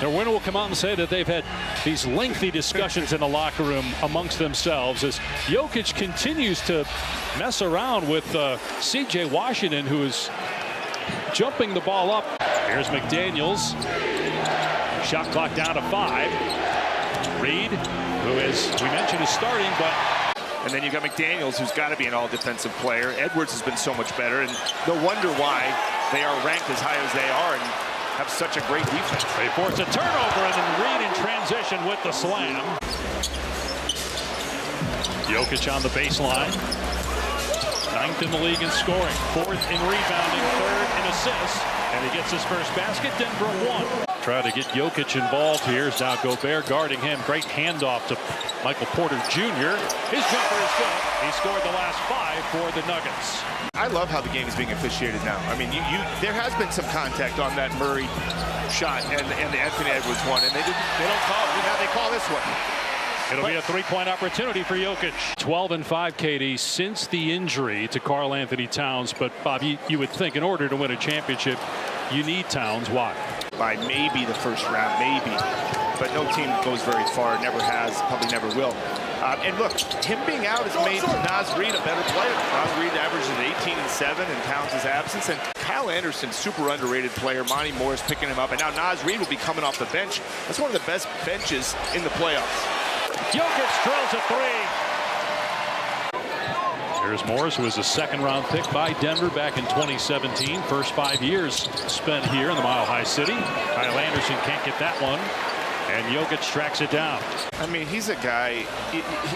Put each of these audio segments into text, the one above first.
Their winner will come out and say that they've had these lengthy discussions in the locker room amongst themselves as Jokic continues to mess around with C.J. Washington, who is jumping the ball up. Here's McDaniels. Shot clock down to 5. Reed, who is, we mentioned, is starting, but... And then you've got McDaniels, who's got to be an all-defensive player. Edwards has been so much better, and no wonder why they are ranked as high as they are and have such a great defense. They force a turnover, and then Reed in transition with the slam. Jokic on the baseline. 9th in the league in scoring, 4th in rebounding, 3rd in assists, and he gets his first basket. Denver 1. Try to get Jokic involved here. Is now Gobert guarding him. Great handoff to Michael Porter Jr. His jumper is good. He scored the last 5 for the Nuggets. I love how the game is being officiated now. I mean, there has been some contact on that Murray shot and the Anthony Edwards one, and they don't call it. Now they call this one. It'll be a 3-point opportunity for Jokic. 12-5, KD, since the injury to Karl Anthony Towns. But, Bob, you would think in order to win a championship, you need Towns. Why? By maybe the first round, maybe. But no team goes very far, never has, probably never will. And look, him being out has made Naz Reid a better player. Naz Reid averages 18 and 7 in Towns' absence. And Kyle Anderson, super underrated player. Monty Morris picking him up. And now Naz Reid will be coming off the bench. That's one of the best benches in the playoffs. Jokic drills a 3. Here's Morris, who was a 2nd-round pick by Denver back in 2017. First 5 years spent here in the Mile High City. Kyle Anderson can't get that one. And Jokic tracks it down. I mean, he's a guy,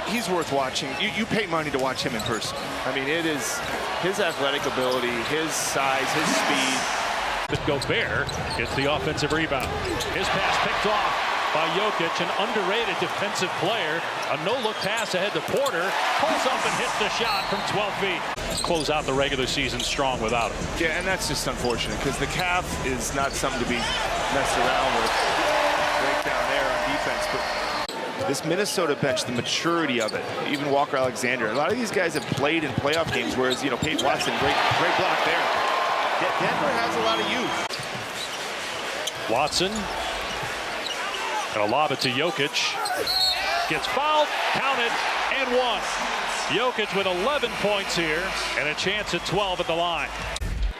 he's worth watching. You pay money to watch him in person. I mean, it is his athletic ability, his size, his speed. But Gobert gets the offensive rebound. His pass picked off by Jokic, an underrated defensive player. A no-look pass ahead to Porter. Pulls up and hits the shot from 12 feet. Close out the regular season strong without him. Yeah, and that's just unfortunate because the calf is not something to be messed around with. Break down there on defense, but this Minnesota bench, the maturity of it, even Walker Alexander, a lot of these guys have played in playoff games, whereas, you know, Peyton Watson, great block there. Denver has a lot of youth. Watson gonna lob it to Jokic. Gets fouled, counted, and 1. Jokic with 11 points here and a chance at 12 at the line.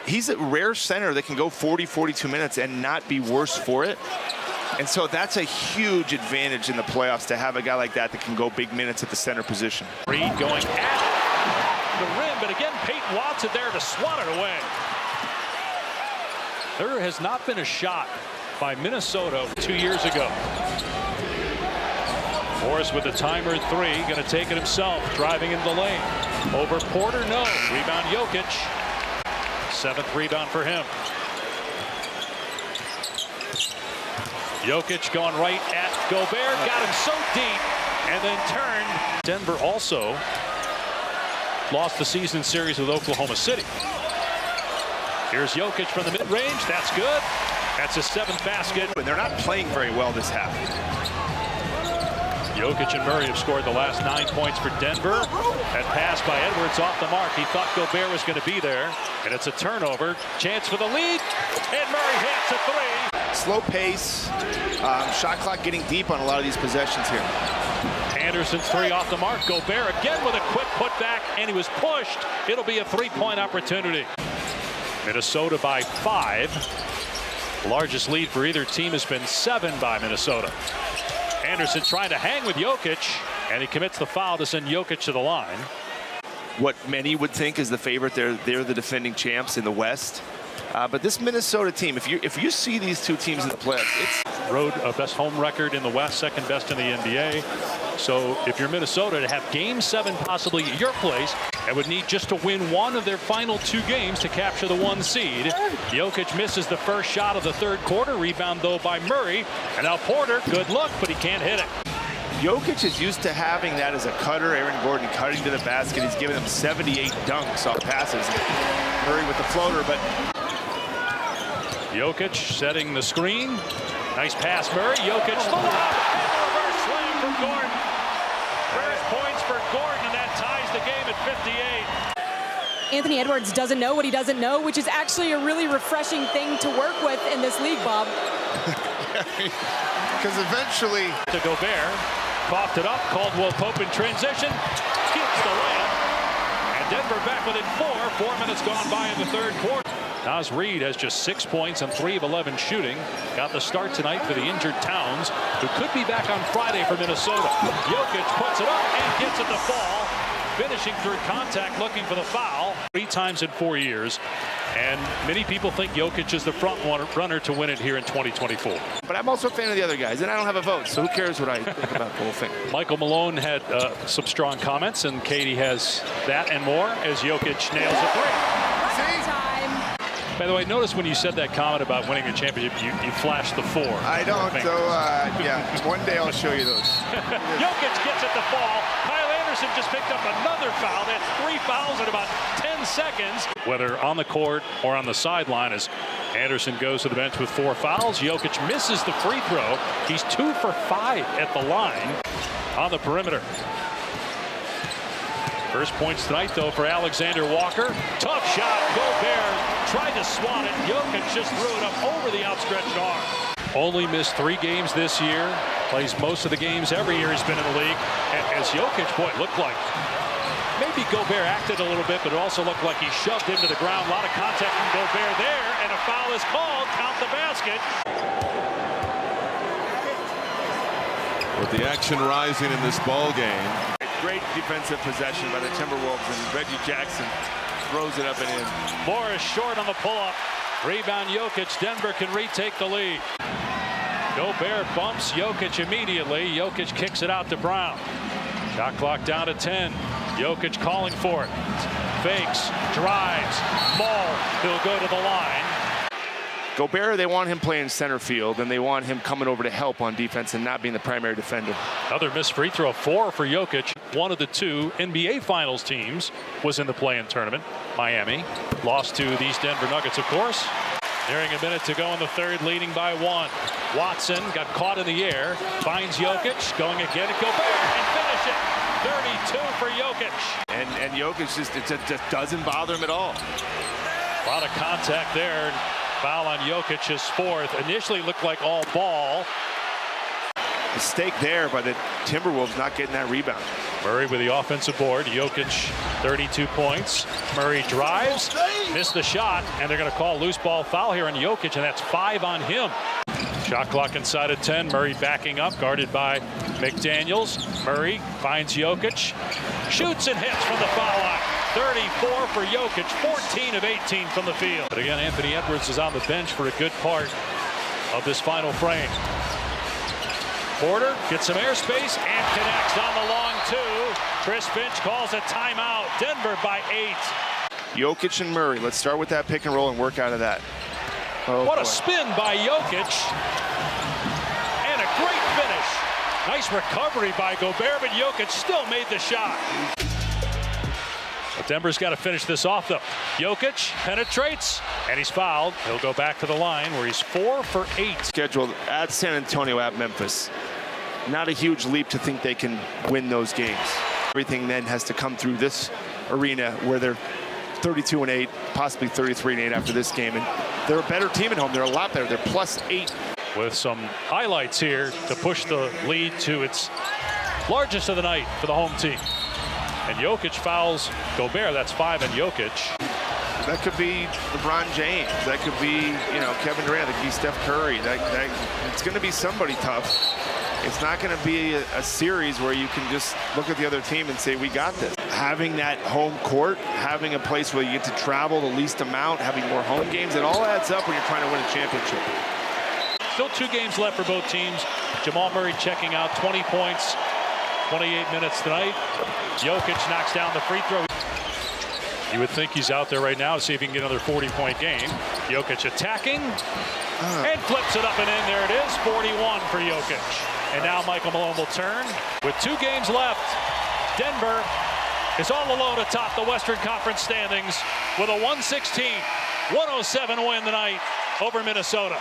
He's a rare center that can go 40, 42 minutes and not be worse for it. And so that's a huge advantage in the playoffs to have a guy like that can go big minutes at the center position. Reed going at the rim, but again, Peyton Watson there to swat it away. There has not been a shot by Minnesota 2 years ago. Morris with the timer at 3, going to take it himself, driving into the lane. Over Porter, no. Rebound Jokic. 7th rebound for him. Jokic going right at Gobert, got him so deep, and then turned. Denver also lost the season series with Oklahoma City. Here's Jokic from the mid-range, that's good. That's his 7th basket. And they're not playing very well this half. Jokic and Murray have scored the last 9 points for Denver. That pass by Edwards off the mark. He thought Gobert was going to be there. And it's a turnover. Chance for the lead. And Murray hits a 3. Slow pace. Shot clock getting deep on a lot of these possessions here. Anderson's 3 off the mark. Gobert again with a quick putback. And he was pushed. It'll be a 3-point opportunity. Minnesota by 5. The largest lead for either team has been 7 by Minnesota. Anderson trying to hang with Jokic, and he commits the foul to send Jokic to the line. What many would think is the favorite. They're the defending champs in the West. But this Minnesota team, if you see these two teams in the playoffs, it's road best home record in the West, 2nd best in the NBA. So if you're Minnesota, to have Game 7 possibly at your place, and would need just to win 1 of their final 2 games to capture the 1 seed. Jokic misses the first shot of the 3rd quarter. Rebound, though, by Murray. And now Porter, good look, but he can't hit it. Jokic is used to having that as a cutter. Aaron Gordon cutting to the basket. He's given him 78 dunks off passes. Murray with the floater, but Jokic setting the screen. Nice pass, Murray. Jokic, the lob, and a reverse slam from Gordon. First points for Gordon, and that ties the game at 58. Anthony Edwards doesn't know what he doesn't know, which is actually a really refreshing thing to work with in this league, Bob. Because eventually... To Gobert, coughed it up, Caldwell Pope in transition, keeps the layup, and Denver back within 4 minutes gone by in the third quarter. Naz Reid has just 6 points and 3 of 11 shooting. Got the start tonight for the injured Towns, who could be back on Friday for Minnesota. Jokic puts it up and gets it to fall. Finishing through contact, looking for the foul 3 times in 4 years. And many people think Jokic is the front runner to win it here in 2024. But I'm also a fan of the other guys, and I don't have a vote, so who cares what I think about the whole thing. Michael Malone had some strong comments, and Katie has that and more as Jokic nails a 3. By the way, notice when you said that comment about winning a championship, you flashed the 4. I don't, so yeah, one day I'll show you those. Jokic gets it to fall. Kyle Anderson just picked up another foul. That's 3 fouls in about 10 seconds. Whether on the court or on the sideline, as Anderson goes to the bench with 4 fouls, Jokic misses the free throw. He's 2 for 5 at the line on the perimeter. First points tonight, though, for Alexander Walker. Tough shot. Gobert tried to swat it. Jokic just threw it up over the outstretched arm. Only missed 3 games this year. Plays most of the games every year he's been in the league. And as Jokic, boy, it looked like maybe Gobert acted a little bit, but it also looked like he shoved him to the ground. A lot of contact from Gobert there, and a foul is called. Count the basket. With the action rising in this ball game. Great defensive possession by the Timberwolves, and Reggie Jackson throws it up and in. Morris short on the pull-up. Rebound Jokic. Denver can retake the lead. Gobert bumps Jokic immediately. Jokic kicks it out to Brown. Shot clock down to 10. Jokic calling for it. Fakes, drives, Maul. He'll go to the line. Gobert, they want him playing center field, and they want him coming over to help on defense and not being the primary defender. Another missed free throw, 4 for Jokic. One of the 2 NBA Finals teams was in the play-in tournament. Miami lost to these Denver Nuggets, of course. Nearing a minute to go in the third, leading by 1. Watson got caught in the air, finds Jokic, going again at Gobert, and finish it. 32 for Jokic. And Jokic just doesn't bother him at all. A lot of contact there. Foul on Jokic, his 4th. Initially looked like all ball. Mistake there by the Timberwolves not getting that rebound. Murray with the offensive board. Jokic 32 points. Murray drives, missed the shot, and they're going to call loose ball foul here on Jokic, and that's 5 on him. Shot clock inside of 10. Murray backing up, guarded by McDaniels. Murray finds Jokic, shoots and hits from the foul line. 34 for Jokic, 14 of 18 from the field. But again, Anthony Edwards is on the bench for a good part of this final frame. Porter gets some airspace and connects on the long 2. Chris Finch calls a timeout. Denver by 8. Jokic and Murray. Let's start with that pick and roll and work out of that. Oh, what boy. A spin by Jokic. And a great finish. Nice recovery by Gobert, but Jokic still made the shot. But Denver's got to finish this off, though. Jokic penetrates, and he's fouled. He'll go back to the line where he's 4 for 8. Scheduled at San Antonio, at Memphis. Not a huge leap to think they can win those games. Everything then has to come through this arena where they're 32-8, possibly 33-8 after this game. And they're a better team at home. They're a lot better. They're +8. With some highlights here to push the lead to its largest of the night for the home team. And Jokic fouls Gobert. That's 5 on Jokic. That could be LeBron James. That could be, Kevin Durant. That could be Steph Curry. It's going to be somebody tough. It's not going to be a series where you can just look at the other team and say, we got this. Having that home court, having a place where you get to travel the least amount, having more home games, it all adds up when you're trying to win a championship. Still 2 games left for both teams. Jamal Murray checking out, 20 points, 28 minutes tonight. Jokic knocks down the free throw. You would think he's out there right now to see if he can get another 40-point game. Jokic attacking and flips it up and in. There it is, 41 for Jokic. And now Michael Malone will turn. With 2 games left, Denver is all alone atop the Western Conference standings with a 116-107 win tonight over Minnesota.